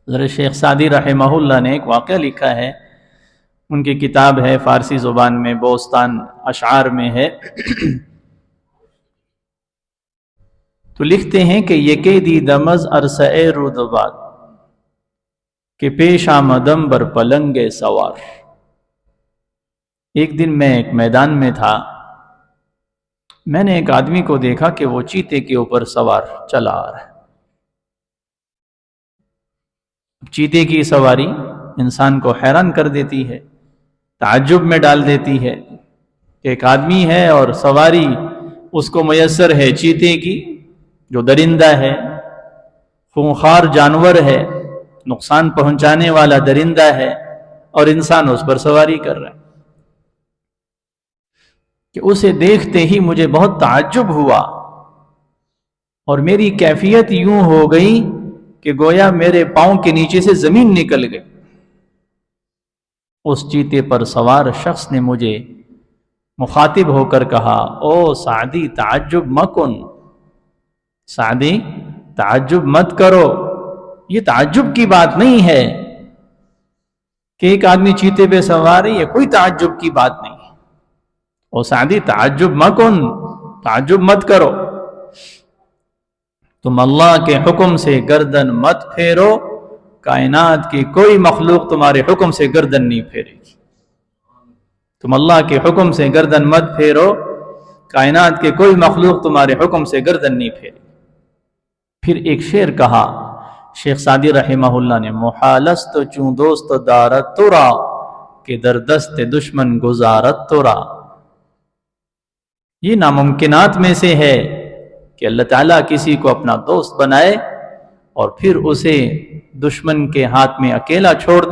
حضرت شیخ سعدی رحمہ اللہ نے ایک واقعہ لکھا ہے، ان کی کتاب ہے فارسی زبان میں، بوستان اشعار میں ہے۔ تو لکھتے ہیں کہ یکی دی دمز عرصہ رودباد کہ پیش آمدم بر پلنگ سوار۔ ایک دن میں ایک میدان میں تھا، میں نے ایک آدمی کو دیکھا کہ وہ چیتے کے اوپر سوار چلا آ رہا ہے۔ چیتے کی سواری انسان کو حیران کر دیتی ہے، تعجب میں ڈال دیتی ہے کہ ایک آدمی ہے اور سواری اس کو میسر ہے چیتے کی، جو درندہ ہے، خونخوار جانور ہے، نقصان پہنچانے والا درندہ ہے، اور انسان اس پر سواری کر رہا ہے۔ کہ اسے دیکھتے ہی مجھے بہت تعجب ہوا، اور میری کیفیت یوں ہو گئی کہ گویا میرے پاؤں کے نیچے سے زمین نکل گئی۔ اس چیتے پر سوار شخص نے مجھے مخاطب ہو کر کہا، او سعدی تعجب مکن، سعدی تعجب مت کرو، یہ تعجب کی بات نہیں ہے کہ ایک آدمی چیتے پہ سوار ہے، یہ کوئی تعجب کی بات نہیں ہے۔ او سعدی تعجب مکن، تعجب مت کرو، تم اللہ کے حکم سے گردن مت پھیرو، کائنات کی کوئی مخلوق تمہارے حکم سے گردن نہیں پھیرے گی۔ تم اللہ کے حکم سے گردن مت پھیرو، کائنات کے کوئی مخلوق تمہارے حکم سے گردن نہیں پھیرے گی۔ پھر ایک شعر کہا شیخ سعدی رحمہ اللہ نے، محالست چون دوست دارت تورا کہ در دست دشمن گزارت تورا۔ یہ ناممکنات میں سے ہے کہ اللہ تعالیٰ کسی کو اپنا دوست بنائے اور پھر اسے دشمن کے ہاتھ میں اکیلا چھوڑ دے۔